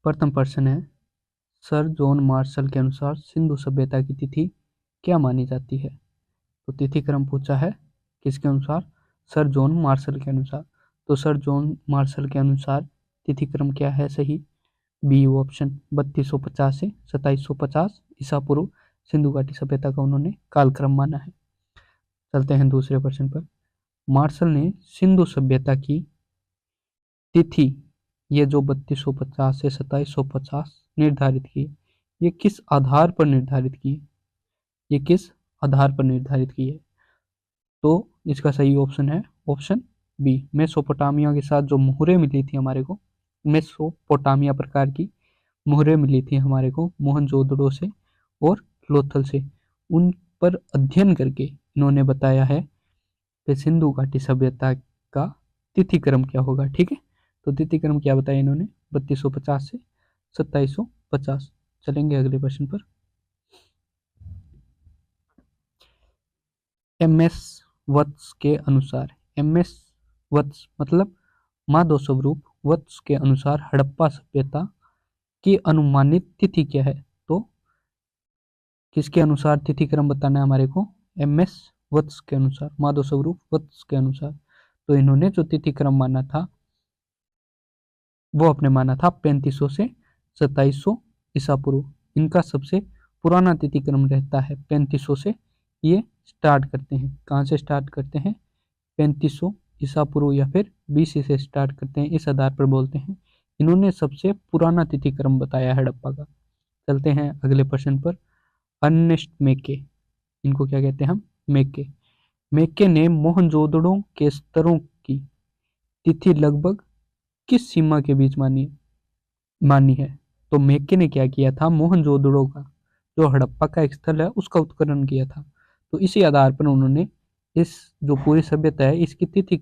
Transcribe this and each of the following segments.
प्रथम प्रश्न है, सर जॉन मार्शल के अनुसार सिंधु सभ्यता की तिथि क्या मानी जाती है? तो तिथि क्रम पूछा है किसके अनुसार? सर जॉन मार्शल के अनुसार। तो सर जॉन मार्शल के अनुसार तिथि क्रम क्या है सही? बी ऑप्शन 3250 से 2750 ईसा पूर्व सिंधु घाटी सभ्यता का उन्होंने कालक्रम माना है। चलते हैं दूसरे प्रश्न पर। मार्शल ने सिंधु सभ्यता की तिथि, ये जो 3250 से 2750 निर्धारित की, ये किस आधार पर निर्धारित की? ये किस आधार पर निर्धारित की है? तो इसका सही ऑप्शन है ऑप्शन बी, मेसोपोटामिया के साथ जो मुहरें मिली थी हमारे को, मेसोपोटामिया प्रकार की मुहरें मिली थी हमारे को मोहनजोदड़ो से और लोथल से, उन पर अध्ययन करके इन्होंने बताया है कि सिंधु घाटी सभ्यता का तिथि क्रम क्या होगा। ठीक है, तो तिथि क्रम क्या बताया इन्होंने? 3250 से 2750। चलेंगे अगले प्रश्न पर। एम.एस. वत्स के अनुसार, एम.एस. वत्स मतलब माधव स्वरूप वत्स के अनुसार हड़प्पा सभ्यता की अनुमानित तिथि क्या है? तो किसके अनुसार तिथि क्रम बताना है हमारे को? एम.एस. वत्स के अनुसार, माधव स्वरूप वत्स के अनुसार। तो इन्होंने जो तिथि क्रम माना था वो अपने माना था 3500 से 2700 ईसा पूर्व। इनका सबसे पुराना तिथि क्रम रहता है 3500 से, ये स्टार्ट करते हैं। कहाँ से स्टार्ट करते हैं? 3500 ईसा पूर्व या फिर BC से स्टार्ट करते हैं, इस आधार पर बोलते हैं। इन्होंने सबसे पुराना तिथि क्रम बताया हड़प्पा का। चलते हैं अगले प्रश्न पर। अर्नेस्ट मेके, इनको क्या कहते हैं हम? मेके। मेके ने मोहनजोदड़ो के स्तरों की तिथि लगभग किस सीमा के बीच मानी है? तो मेके ने क्या किया था? मोहनजोदड़ो का जो हड़प्पा का एक स्थल है उसका उत्खनन किया था। तो इसी आधार पर उन्होंने इस जो पूरी सभ्यता है इसकी तिथि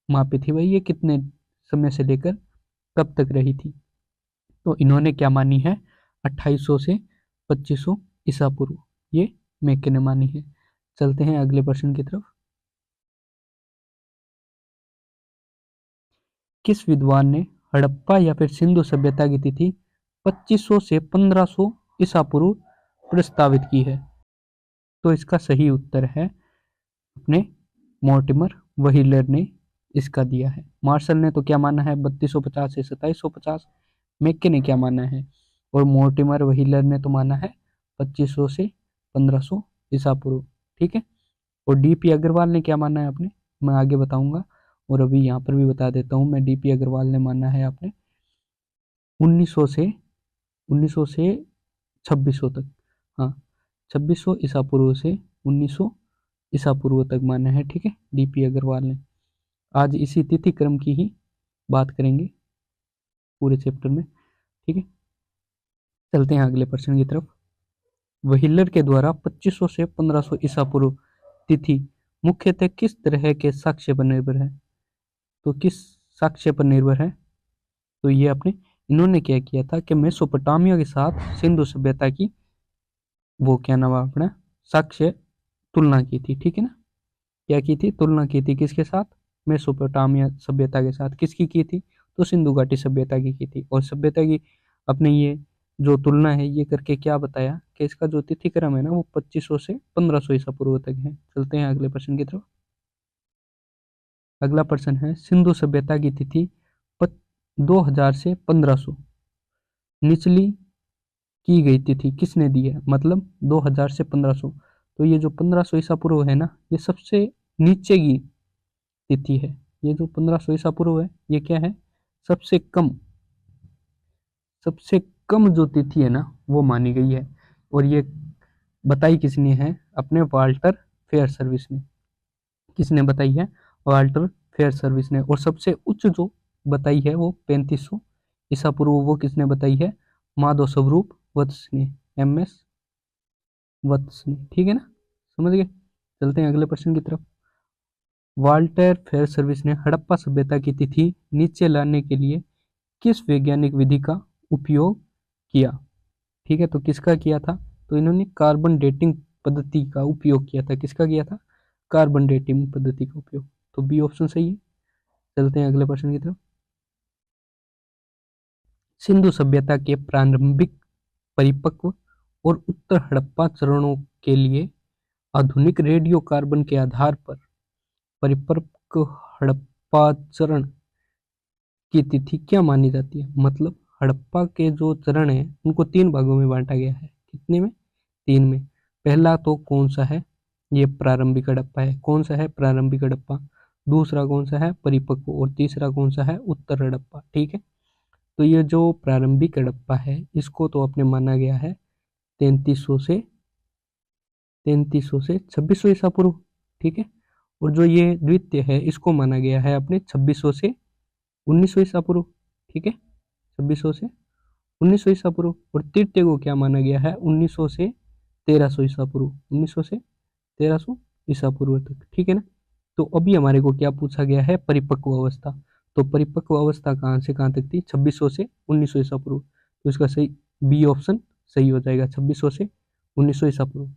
मापी थी, भाई ये कितने समय से लेकर कब तक रही थी। तो इन्होंने क्या मानी है? 2800 से 2500 ईसा पूर्व, ये मेके ने मानी है। चलते हैं अगले प्रश्न की तरफ। किस विद्वान ने हड़प्पा या फिर सिंधु सभ्यता की तिथि 2500 से 1500 ईसा पूर्व प्रस्तावित की है? तो इसका सही उत्तर है अपने मोर्टिमर व्हीलर ने इसका दिया है। मार्शल ने तो क्या माना है? 3250 से 2750। मेके ने क्या माना है? और मोर्टिमर व्हीलर ने तो माना है 2500 से 1500 ईसा पूर्व। ठीक है, और DP अग्रवाल ने क्या माना है आपने? मैं आगे बताऊंगा, और अभी यहाँ पर भी बता देता हूँ मैं। DP अग्रवाल ने माना है आपने 1900 से 2600 तक। हाँ, 2600 ईसा पूर्व से 1900 ईसा पूर्व तक माना है। ठीक है, DP अग्रवाल ने। आज इसी तिथि क्रम की ही बात करेंगे पूरे चैप्टर में। ठीक है, चलते हैं अगले प्रश्न की तरफ। व्हीलर के द्वारा 2500 से 1500 ईसा पूर्व तिथि मुख्यतः किस तरह के साक्ष्य पर निर्भर है? तो किस साक्ष्य पर निर्भर है? तो ये अपने इन्होंने क्या किया था कि मेसोपोटामिया के साथ सिंधु सभ्यता की वो क्या नाम है अपना साक्ष्य तुलना की थी। ठीक है ना, क्या की थी? तुलना की थी किसके साथ? मेसोपोटामिया सभ्यता के साथ। किसकी की थी? तो सिंधु घाटी सभ्यता की थी। और सभ्यता की अपने ये जो तुलना है ये करके क्या बताया कि इसका जो तिथि क्रम है ना वो 2500 से 1500 ईसा पूर्व तक है। चलते हैं अगले प्रश्न की तरफ। अगला प्रश्न है, सिंधु सभ्यता की तिथि 2000 से 1500 निचली की गई तिथि किसने दी है? मतलब 2000 से 1500, तो ये जो 1500 ईसा पूर्व है ना ये सबसे नीचे की तिथि है। ये जो 1500 ईसा पूर्व है ये क्या है? सबसे कम जो तिथि है ना वो मानी गई है। और ये बताई किसने है? अपने वाल्टर फेयर सर्विस ने। किसने बताई है? वाल्टर फेयर सर्विस ने। और सबसे उच्च जो बताई है वो 3500 ईसा पूर्व, वो किसने बताई है? माधव स्वरूप वत्स ने, MS वत्स ने। ठीक है ना, समझ गए। चलते हैं अगले प्रश्न की तरफ। वाल्टर फेयर सर्विस ने हड़प्पा सभ्यता की तिथि नीचे लाने के लिए किस वैज्ञानिक विधि का उपयोग किया? ठीक है, तो किसका किया था? तो इन्होंने कार्बन डेटिंग पद्धति का उपयोग किया था। किसका किया था? कार्बन डेटिंग पद्धति का उपयोग। तो बी ऑप्शन सही है। चलते हैं अगले प्रश्न की तरफ। सिंधु सभ्यता के प्रारंभिक, परिपक्व और उत्तर हड़प्पा चरणों के लिए आधुनिक रेडियो कार्बन के आधार पर परिपक्व हड़प्पा चरण की तिथि क्या मानी जाती है? मतलब हड़प्पा के जो चरण है उनको 3 भागों में बांटा गया है। कितने में? 3 में। पहला तो कौन सा है? ये प्रारंभिक हड़प्पा है। कौन सा है? प्रारंभिक हड़प्पा। दूसरा कौन सा है? परिपक्व। और तीसरा कौन सा है? उत्तर हड़प्पा। ठीक है, तो ये जो प्रारंभिक हड़प्पा है इसको तो अपने माना गया है 3300 से 2600 ईसा पूर्व। ठीक है, और जो ये द्वितीय है इसको माना गया है अपने 2600 से 1900 ईसा पूर्व। ठीक है, 2600 से 1900 ईसा पूर्व। और तृतीय को क्या माना गया है? 1900 से 1300 ईसा पूर्व। 1900 से 1300 ईसा पूर्व तक। ठीक है ना, तो अभी हमारे को क्या पूछा गया है? परिपक्व अवस्था। तो परिपक्व अवस्था कहाँ से कहाँ तक थी? 2600 से 1900 ईसा पूर्व। तो इसका सही बी ऑप्शन सही हो जाएगा, 2600 से 1900 ईसा पूर्व।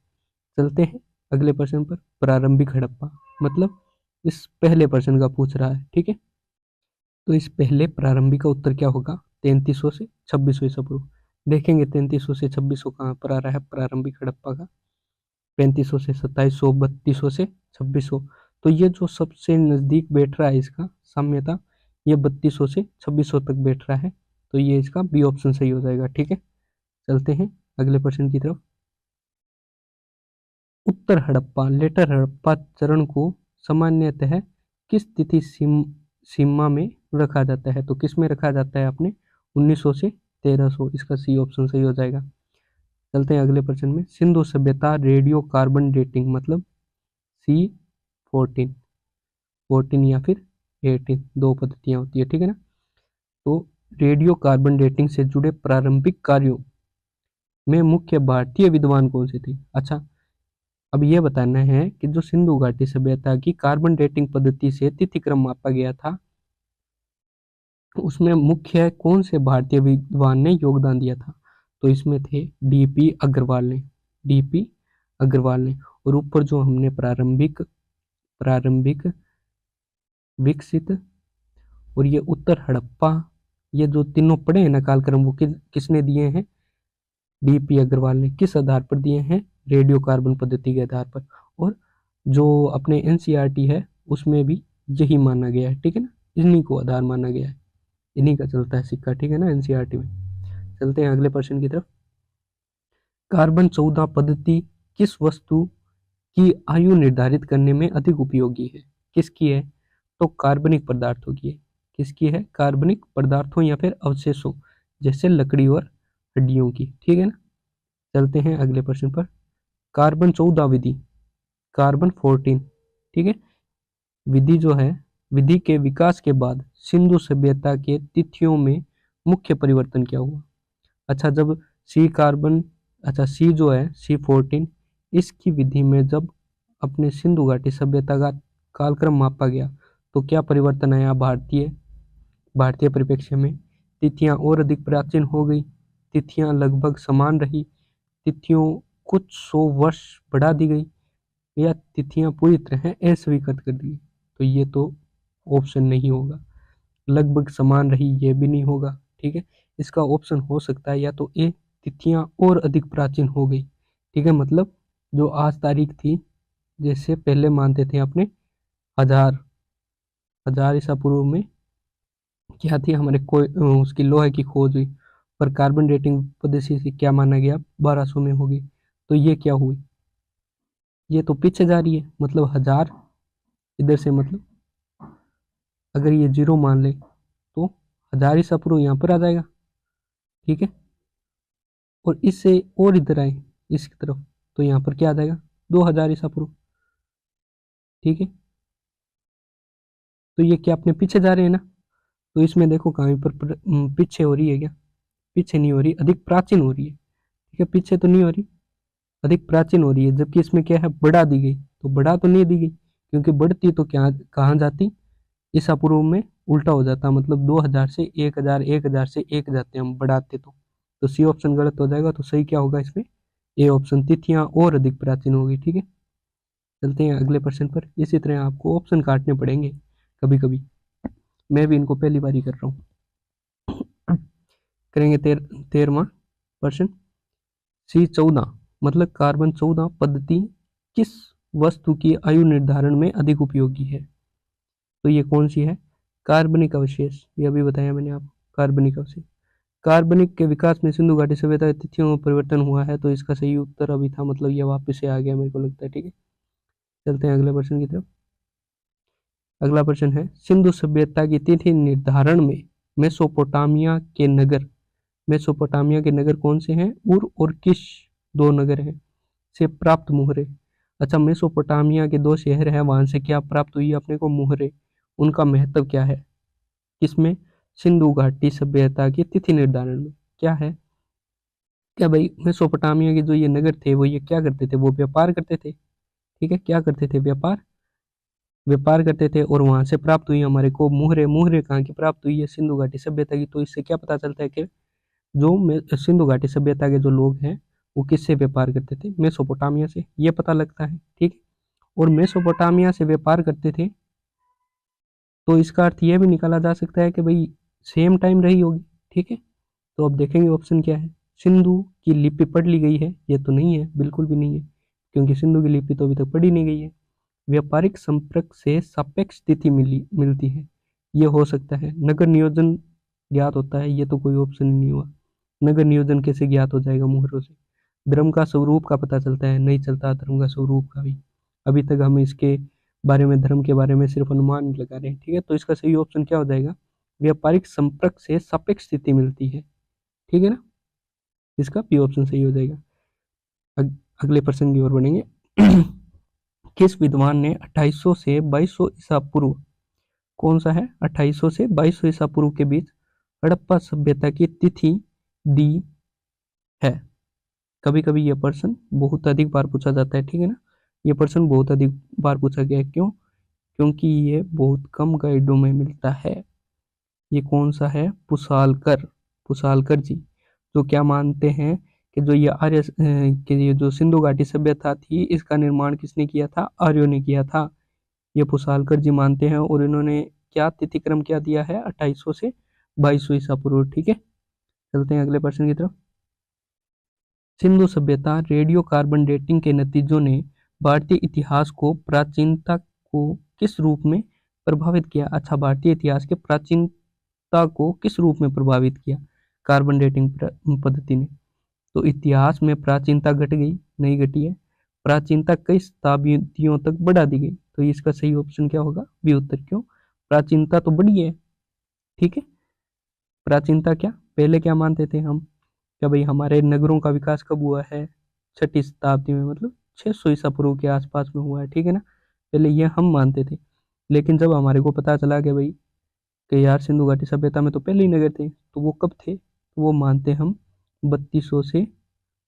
चलते हैं अगले प्रश्न पर। प्रारंभिक हड़प्पा मतलब इस पहले प्रश्न का पूछ रहा है। ठीक है, तो इस पहले प्रारंभिक का उत्तर क्या होगा? 3300 से 2600 ईसा पूर्व। देखेंगे 3300 से 2600 कहाँ पर आ रहा है प्रारंभिक हड़प्पा का? 3500 से 2700, 3200 से 2600। तो ये जो सबसे नजदीक बैठ रहा है इसका साम्यता, ये 3200 से 2600 तक बैठ रहा है। तो ये इसका बी ऑप्शन सही हो जाएगा। ठीक है, चलते हैं अगले प्रश्न की तरफ। उत्तर हड़प्पा, लेटर हड़प्पा चरण को सामान्यतः किस तिथि सीमा में रखा जाता है? तो किस में रखा जाता है अपने? 1900 से 1300। इसका सी ऑप्शन सही हो जाएगा। चलते हैं अगले प्रश्न में। सिंधु सभ्यता रेडियो कार्बन डेटिंग मतलब C14 14 या फिर 18, 2 पद्धतियां होती है। ठीक है ना, तो रेडियो कार्बन डेटिंग से जुड़े प्रारंभिक कार्यों में मुख्य भारतीय विद्वान कौन से थे? अच्छा, अब ये बताना है कि जो सिंधु घाटी सभ्यता की कार्बन डेटिंग पद्धति से तिथि क्रम मापा गया था उसमें मुख्य कौन से भारतीय विद्वान ने योगदान दिया था? तो इसमें थे डीपी अग्रवाल ने, डीपी अग्रवाल ने। और ऊपर जो हमने प्रारंभिक प्रारंभिक विकसित और ये उत्तर हड़प्पा, ये जो तीनों पढ़े हैं ना कालक्रम, वो किसने दिए हैं? डीपी अग्रवाल ने। किस आधार पर दिए हैं? रेडियो कार्बन पद्धति के आधार पर। और जो अपने एनसीईआरटी है उसमें भी यही माना गया है। ठीक है ना, इन्हीं को आधार माना गया है, इन्हीं का चलता है सिक्का। ठीक है ना, एनसीईआरटी में। चलते हैं अगले प्रश्न की तरफ। कार्बन 14 पद्धति किस वस्तु की आयु निर्धारित करने में अधिक उपयोगी है? किसकी है? तो कार्बनिक पदार्थों की है। किसकी है? कार्बनिक पदार्थों या फिर अवशेषों जैसे लकड़ी और हड्डियों की। ठीक है ना, चलते हैं अगले प्रश्न पर। कार्बन 14 विधि, कार्बन 14, ठीक है, विधि जो है, विधि के विकास के बाद सिंधु सभ्यता के तिथियों में मुख्य परिवर्तन क्या हुआ? अच्छा, जब सी कार्बन, अच्छा सी जो है C14, इसकी विधि में जब अपने सिंधु घाटी सभ्यता का कालक्रम मापा गया तो क्या परिवर्तन आया? भारतीय परिप्रेक्ष्य में तिथियां और अधिक प्राचीन हो गई, तिथियां लगभग समान रही, तिथियों कुछ 100 वर्ष बढ़ा दी गई, या तिथियां पूरी तरह अस्वीकृत कर दी। तो ये तो ऑप्शन नहीं होगा। लगभग समान रही ये भी नहीं होगा। ठीक है, इसका ऑप्शन हो सकता है या तो ए, तिथियां और अधिक प्राचीन हो गई। ठीक है, मतलब जो आज तारीख थी, जैसे पहले मानते थे अपने हजार हजार ईसा पूर्व में क्या थी हमारे कोई उसकी लोहे की खोज हुई, पर कार्बन डेटिंग पद्धति से क्या माना गया? 1200 में होगी। तो ये क्या हुई? ये तो पीछे जा रही है, मतलब हजार इधर से, मतलब अगर ये 0 मान ले तो हजार ईसा पूर्व यहाँ पर आ जाएगा। ठीक है, और इससे और इधर आए इसकी तरफ तो यहाँ पर क्या आ जाएगा? 2000 ईसा पूर्व। ठीक है, तो ये क्या अपने पीछे जा रहे हैं ना? तो इसमें देखो कहीं पर पीछे हो रही है क्या? पीछे नहीं हो रही, अधिक प्राचीन हो रही है। ठीक है, पीछे तो नहीं हो रही, अधिक प्राचीन हो रही है। जबकि इसमें क्या है? बढ़ा दी गई, तो बढ़ा तो नहीं दी गई, क्योंकि बढ़ती तो क्या कहाँ जाती? ईसा पूर्व में उल्टा हो जाता, मतलब 2000 से 1000, 1000 से 1 जाते हैं हम बढ़ाते तो सी ऑप्शन गलत हो जाएगा। तो सही क्या होगा इसमें? ए ऑप्शन, तिथियां और अधिक प्राचीन होगी। ठीक है, चलते हैं अगले प्रश्न पर। इसी तरह आपको ऑप्शन काटने पड़ेंगे कभी कभी, मैं भी इनको पहली बार ही कर रहा हूँ। करेंगे 13वां प्रश्न। C14 मतलब कार्बन 14 पद्धति किस वस्तु की आयु निर्धारण में अधिक उपयोगी है? तो ये कौन सी है? कार्बनिक अवशेष, ये अभी बताया मैंने आपको, कार्बनिक अवशेष। कार्बनिक के विकास में सिंधु घाटी सभ्यता की तिथियों में परिवर्तन हुआ है, तो इसका सही उत्तर अभी था, मतलब ये वापस से आ गया मेरे को लगता है। ठीक है, चलते हैं अगले प्रश्न की तरफ। अगला प्रश्न है, सिंधु सभ्यता की तिथि निर्धारण में मेसोपोटामिया के नगर कौन से हैं? उर और किश दो नगर हैं से प्राप्त मुहरे। अच्छा, मेसोपोटामिया के दो शहर हैं, वहां से क्या प्राप्त हुई अपने को? मुहरे। उनका महत्व क्या है किसमें? सिंधु घाटी सभ्यता की तिथि निर्धारण में। क्या है? क्या भाई, मेसोपोटामिया के जो ये नगर थे वो ये क्या करते थे? वो व्यापार करते थे। ठीक है, क्या करते थे? व्यापार करते थे, और वहां से प्राप्त हुई हमारे को मुहरे। मुहरे कहाँ की प्राप्त हुई है? सिंधु घाटी सभ्यता की। तो इससे क्या पता चलता है कि सिंधु घाटी सभ्यता के जो लोग हैं वो किससे व्यापार करते थे? मेसोपोटामिया से, ये पता लगता है। ठीक है, और मेसोपोटामिया से व्यापार करते थे, तो इसका अर्थ यह भी निकाला जा सकता है कि भाई सेम टाइम रही होगी। ठीक है, तो अब देखेंगे ऑप्शन क्या है। सिंधु की लिपि पढ़ ली गई है? ये तो नहीं है, बिल्कुल भी नहीं है, क्योंकि सिंधु की लिपि तो अभी तक पढ़ी नहीं गई है। व्यापारिक संपर्क से सापेक्ष तिथि मिलती है, ये हो सकता है। नगर नियोजन ज्ञात होता है, ये तो कोई ऑप्शन ही नहीं हुआ। नगर नियोजन कैसे ज्ञात हो जाएगा मुहरों से? धर्म का स्वरूप का पता चलता है, नहीं चलता धर्म का स्वरूप का भी। अभी तक हम इसके बारे में, धर्म के बारे में सिर्फ अनुमान लगा रहे हैं। ठीक है, तो इसका सही ऑप्शन क्या हो जाएगा? व्यापारिक संपर्क से सापेक्ष स्थिति मिलती है। ठीक है ना, इसका बी ऑप्शन सही हो जाएगा। अगले प्रश्न की ओर बढ़ेंगे। किस विद्वान ने 2800 से 2200 ईसा पूर्व, कौन सा है? 2800 से 2200 ईसा पूर्व के बीच हड़प्पा सभ्यता की तिथि दी है? कभी कभी यह प्रश्न बहुत अधिक बार पूछा जाता है। ठीक है ना, यह प्रश्न बहुत अधिक बार पूछा गया है। क्यों? क्योंकि ये बहुत कम गाइडों में मिलता है। ये कौन सा है? पुसालकर जी, जो क्या मानते हैं कि जो ये कि ये जो सिंधु घाटी सभ्यता थी इसका निर्माण किसने किया था? आर्यों ने किया था। ये पुसालकर जी मानते हैं, और इन्होंने क्या तिथिक्रम क्या दिया है? 2800 से 2200 ईसा पूर्व। ठीक है, चलते हैं अगले प्रश्न की तरफ। सिंधु सभ्यता रेडियो कार्बन डेटिंग के नतीजों ने भारतीय इतिहास को, प्राचीनता को किस रूप में प्रभावित किया? अच्छा, भारतीय इतिहास के प्राचीनता को किस रूप में प्रभावित किया कार्बन डेटिंग पद्धति ने? तो इतिहास में प्राचीनता घट गई? नहीं घटी है, प्राचीनता कई शताब्दियों तक बढ़ा दी गई। तो इसका सही ऑप्शन क्या होगा? बी उत्तर। क्यों? प्राचीनता तो बढ़ी है। ठीक है, प्राचीनता क्या, पहले क्या मानते थे हम? क्या भाई हमारे नगरों का विकास कब हुआ है? 6ठी शताब्दी में, मतलब 600 ईसा पूर्व के आसपास में हुआ है। ठीक है ना, पहले ये हम मानते थे। लेकिन जब हमारे को पता चला कि भाई कि यार सिंधु घाटी सभ्यता में तो पहले ही नगर थे, तो वो कब थे? तो वो मानते हम 3200 से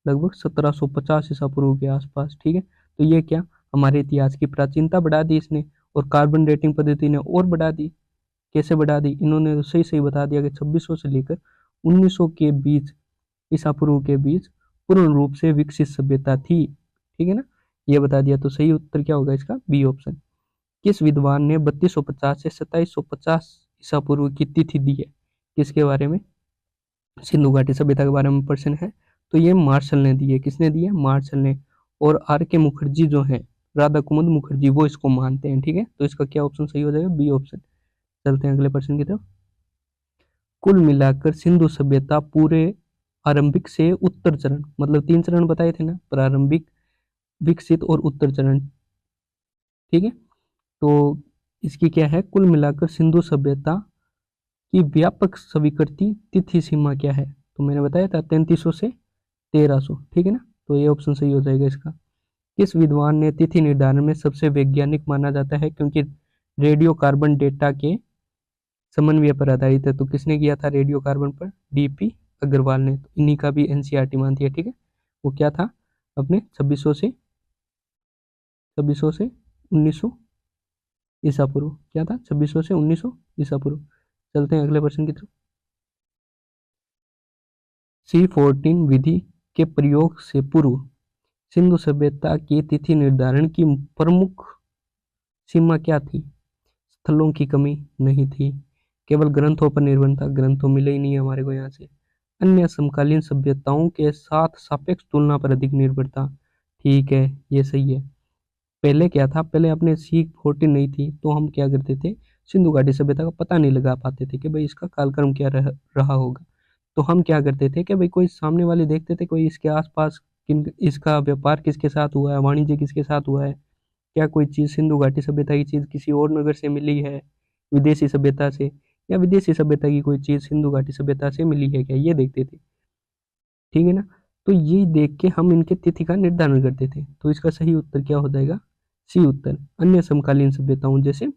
लगभग 1750 ईसा पूर्व के आसपास। ठीक है, तो ये क्या, हमारे इतिहास की प्राचीनता बढ़ा दी इसने, और कार्बन डेटिंग पद्धति ने और बढ़ा दी। कैसे बढ़ा दी? इन्होंने तो सही सही बता दिया कि 2600 से लेकर 1900 के बीच, ईसा पूर्व के बीच पूर्ण रूप से विकसित सभ्यता थी। ठीक है ना, ये बता दिया। तो सही उत्तर क्या होगा इसका? B option. किस विद्वान ने 3250 से 2750 ईसा पूर्व की तिथि दी है? किसके बारे में? सिंधु घाटी सभ्यता के बारे में प्रश्न है, तो ये मार्शल ने दी है। किसने दी है? मार्शल ने। और आर के मुखर्जी जो है, राधा कुमुद मुखर्जी, वो इसको मानते हैं। ठीक है, तो इसका क्या ऑप्शन सही हो जाएगा? B option. चलते हैं अगले प्रश्न की तरफ। कुल मिलाकर सिंधु सभ्यता पूरे आरंभिक से उत्तर चरण, मतलब 3 चरण बताए थे ना, प्रारंभिक, विकसित और उत्तर चरण। ठीक है, तो इसकी क्या है? कुल मिलाकर सिंधु सभ्यता की व्यापक स्वीकृति तिथि सीमा क्या है? तो मैंने बताया था 3300 से 1300। ठीक है ना, तो ये ऑप्शन सही हो जाएगा इसका। किस विद्वान ने तिथि निर्धारण में सबसे वैज्ञानिक माना जाता है? क्योंकि रेडियो कार्बन डेटा के समन्वय पर आधारित है, तो किसने किया था रेडियो कार्बन पर? डीपी अग्रवाल ने। तो इन्हीं का भी एनसीईआरटी मानती है। ठीक है, वो क्या था? अपने 2600 से 1900 ईसा पूर्व। क्या था? 2600 से 1900 ईसा पूर्व। चलते हैं अगले प्रश्न की तरफ। C14 विधि के प्रयोग से पूर्व सिंधु सभ्यता की तिथि निर्धारण की प्रमुख सीमा क्या थी? स्थलों की कमी नहीं थी, केवल ग्रंथों पर निर्भर था, ग्रंथों मिले ही नहीं हमारे को यहाँ से। अन्य समकालीन सभ्यताओं के साथ सापेक्ष तुलना पर अधिक निर्भरता। ठीक है, ये सही है। पहले क्या था, पहले अपने सीख 14 नहीं थी तो हम क्या करते थे, सिंधु घाटी सभ्यता का पता नहीं लगा पाते थे कि भाई इसका कालक्रम क्या रहा होगा। तो हम क्या करते थे कि भाई कोई सामने वाले देखते थे, कोई इसके आसपास किन इसका व्यापार किसके साथ हुआ है, वाणिज्य किसके साथ हुआ है, क्या कोई चीज़ सिंधु घाटी सभ्यता की चीज़ किसी और नगर से मिली है विदेशी सभ्यता से, या विदेशी सभ्यता की कोई चीज़ सिंधु घाटी सभ्यता से मिली है क्या, ये देखते थे। ठीक है ना। तो ये देख के हम इनके तिथि का निर्धारण करते थे। तो इसका सही उत्तर क्या हो जाएगा, सी उत्तर। अन्य समकालीन सभ्यताओं जैसे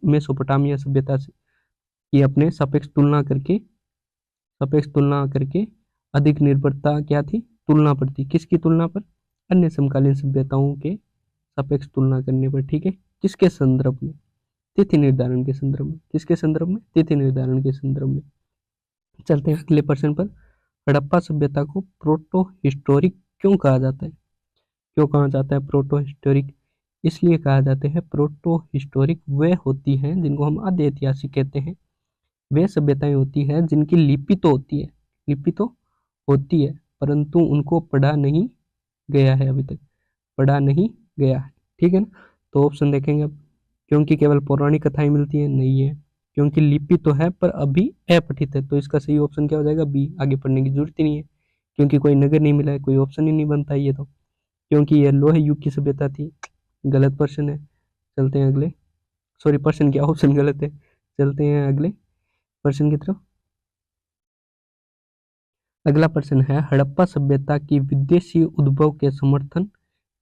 मेसोपोटामिया सभ्यता से ये अपने सापेक्ष तुलना करके अधिक निर्भरता क्या थी, तुलना पर थी। किसकी तुलना पर, अन्य समकालीन सभ्यताओं के सापेक्ष तुलना करने पर। ठीक है, किसके संदर्भ में, तिथि निर्धारण के संदर्भ में। किसके संदर्भ में, तिथि निर्धारण के संदर्भ में। चलते हैं अगले प्रश्न पर। हड़प्पा सभ्यता को प्रोटो हिस्टोरिक क्यों कहा जाता है, क्यों कहा जाता है प्रोटो हिस्टोरिक, इसलिए कहा जाते हैं प्रोटो हिस्टोरिक वे होती हैं जिनको हम आद्य ऐतिहासिक कहते हैं। वे सभ्यताएं होती हैं जिनकी लिपि तो होती है, लिपि तो होती है परंतु उनको पढ़ा नहीं गया है, अभी तक पढ़ा नहीं गया है। ठीक है ना। तो ऑप्शन देखेंगे अब। क्योंकि केवल पौराणिक कथाएं मिलती हैं, नहीं है। क्योंकि लिपि तो है पर अभी अपठित है, तो इसका सही ऑप्शन क्या हो जाएगा, बी, आगे पढ़ने की जरूरत ही नहीं है। क्योंकि कोई नगर नहीं मिला है, कोई ऑप्शन ही नहीं बनता ये तो। क्योंकि यह लोहे युग की सभ्यता थी, गलत प्रश्न है। चलते हैं अगले, सॉरी प्रश्न क्या, ऑप्शन गलत है। चलते हैं अगले प्रश्न की तरफ। अगला प्रश्न है, हड़प्पा सभ्यता की विदेशी उद्भव के समर्थन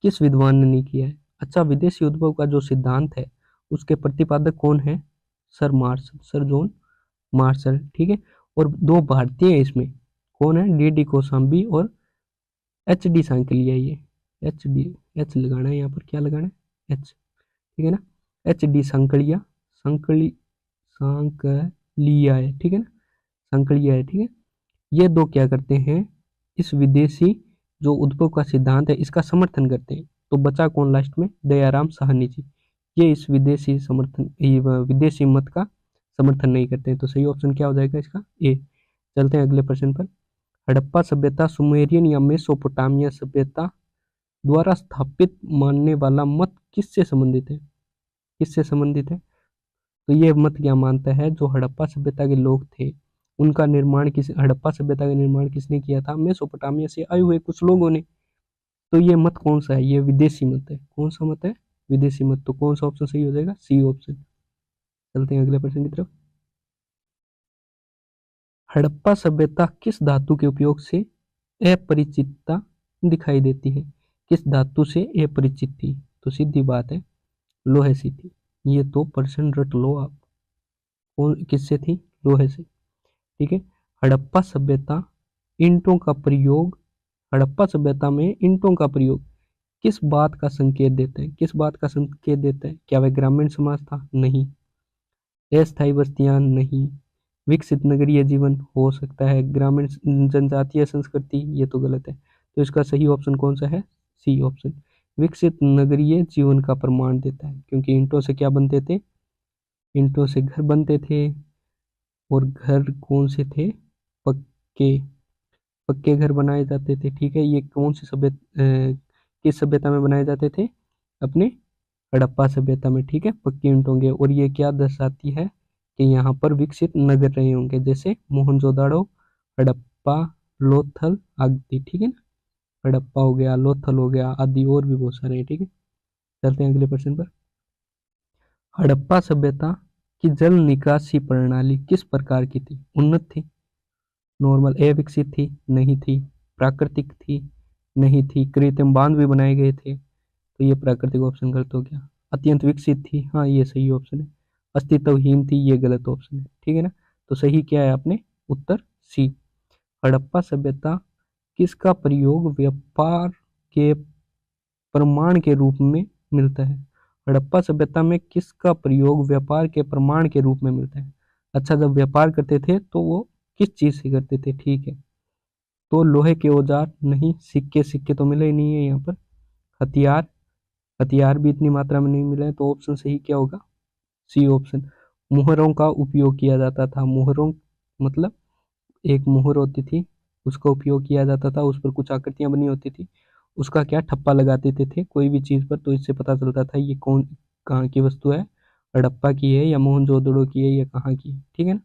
किस विद्वान ने नहीं किया है। अच्छा, विदेशी उद्भव का जो सिद्धांत है उसके प्रतिपादक कौन है, sir Marshall, sir John Marshall. ठीक है। और दो भारतीय हैं इसमें, कौन है, डी कोसाम्बी और एच डी सांकलिया। ये एच डी, एच लगाना है यहाँ पर, क्या लगाना है, एच। ठीक है ना। एच डी सांकलिया, सांकलिया है। ठीक है ना, सांकलिया है। ठीक है। ये दो क्या करते हैं, इस विदेशी जो उद्भव का सिद्धांत है इसका समर्थन करते हैं। तो बचा कौन लास्ट में, दयाराम साहनी जी। ये इस विदेशी मत का समर्थन नहीं करते हैं। तो सही ऑप्शन क्या हो जाएगा इसका, ए। चलते हैं अगले प्रश्न पर। हड़प्पा सभ्यता सुमेरियन या मेसोपोटामिया सभ्यता द्वारा स्थापित मानने वाला मत किससे संबंधित है, किससे संबंधित है। तो ये मत क्या मानता है, जो हड़प्पा सभ्यता के लोग थे उनका निर्माण हड़प्पा सभ्यता का निर्माण किसने किया था, मेसोपोटामिया से आए हुए कुछ लोगों ने। तो ये मत कौन सा है, ये विदेशी मत है। कौन सा मत है, विदेशी मत। तो कौन सा ऑप्शन सही हो जाएगा, सी ऑप्शन। चलते हैं अगले प्रश्न की तरफ। हड़प्पा सभ्यता किस धातु के उपयोग से अपरिचितता दिखाई देती है, किस धातु से अपरिचित थी। तो सीधी बात है, लोहे से थी। ये तो प्रश्न रट लो आप, कौन किससे थी, लोहे से। ठीक है। हड़प्पा सभ्यता ईंटों का प्रयोग, हड़प्पा सभ्यता में ईंटों का प्रयोग किस बात का संकेत देता है, किस बात का संकेत देता है। क्या वह ग्रामीण समाज था, नहीं। अस्थायी बस्तियां, नहीं। विकसित नगरीय जीवन, हो सकता है। ग्रामीण जनजातीय संस्कृति, ये तो गलत है। तो इसका सही ऑप्शन कौन सा है, सी ऑप्शन। विकसित नगरीय जीवन का प्रमाण देता है, क्योंकि ईंटों से क्या बनते थे, ईंटों से घर बनते थे। और घर कौन से थे, पक्के, पक्के घर बनाए जाते थे। ठीक है। ये कौन सी किस सभ्यता में बनाए जाते थे, अपने हड़प्पा सभ्यता में। ठीक है, पक्की ईंटों के। और ये क्या दर्शाती है कि यहाँ पर विकसित नगर रहे होंगे, जैसे मोहनजोदाड़ो, हड़प्पा, लोथल आदि। ठीक है ना, हड़प्पा हो गया, लोथल हो गया आदि, और भी बहुत सारे हैं। ठीक है। चलते हैं अगले प्रश्न पर। हड़प्पा सभ्यता की जल निकासी प्रणाली किस प्रकार की थी, उन्नत थी, नॉर्मल, अविकसित थी, नहीं थी, प्राकृतिक थी, नहीं थी, कृत्रिम बांध भी बनाए गए थे। तो ये प्राकृतिक ऑप्शन गलत हो गया। अत्यंत विकसित थी, हाँ ये सही ऑप्शन है। अस्तित्वहीन थी, ये गलत ऑप्शन है। ठीक है ना। तो सही क्या है अपने, उत्तर सी। हड़प्पा सभ्यता किसका प्रयोग व्यापार के प्रमाण के रूप में मिलता है, हड़प्पा सभ्यता में किसका प्रयोग व्यापार के प्रमाण के रूप में मिलता है। अच्छा, जब व्यापार करते थे तो वो किस चीज से करते थे। ठीक है। तो लोहे के औजार, नहीं। सिक्के, सिक्के तो मिले ही नहीं है यहाँ पर। हथियार, हथियार भी इतनी मात्रा में नहीं मिले हैं। तो ऑप्शन सही क्या होगा, सी ऑप्शन। मुहरों का उपयोग किया जाता था। मुहरों मतलब एक मुहर होती थी, उसका उपयोग किया जाता था, उस पर कुछ आकृतियां बनी होती थी, उसका क्या ठप्पा लगा देते थे कोई भी चीज पर, तो इससे पता चलता था ये कौन कहाँ की वस्तु है, हड़प्पा की है या मोहनजोदड़ो की है या कहाँ की है, ठीक है ना।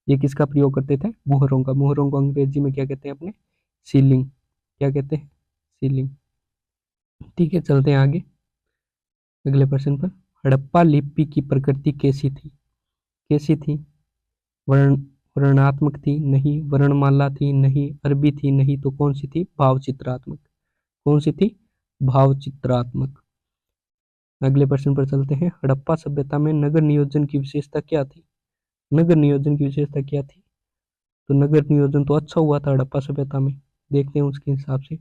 ये किसका प्रयोग करते थे, मोहरों का। मोहरों को अंग्रेजी में क्या कहते हैं अपने, सीलिंग, क्या कहते हैं, सीलिंग। ठीक है, चलते हैं आगे अगले प्रश्न पर। हड़प्पा लिपि की प्रकृति कैसी थी, कैसी थी, वर्ण वर्णात्मक थी, नहीं, वर्णमाला थी, नहीं, अरबी थी, नहीं, तो कौन सी थी, भाव चित्रात्मक। कौन सी थी, भाव चित्रात्मक। अगले प्रश्न पर चलते हैं। हड़प्पा सभ्यता में नगर नियोजन की विशेषता क्या थी, नगर नियोजन की विशेषता क्या थी, तो नगर नियोजन तो अच्छा हुआ था हड़प्पा सभ्यता में, देखते हैं उसके हिसाब से।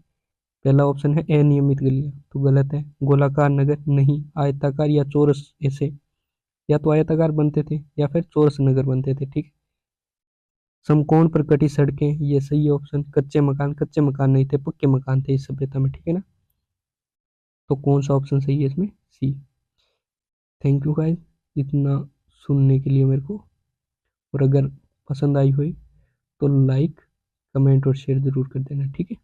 पहला ऑप्शन है अनियमित गलियां, तो गलत है। गोलाकार नगर, नहीं। आयताकार या चौरस, ऐसे, या तो आयताकार बनते थे या फिर चौरस नगर बनते थे, ठीक है। समकोण पर कटी सड़कें, ये सही ऑप्शन। कच्चे मकान, कच्चे मकान नहीं थे, पक्के मकान थे इस सभ्यता में, ठीक है ना। तो कौन सा ऑप्शन सही है इसमें, सी। थैंक यू गाइस इतना सुनने के लिए मेरे को, और अगर पसंद आई हुई तो लाइक, कमेंट और शेयर जरूर कर देना, ठीक है।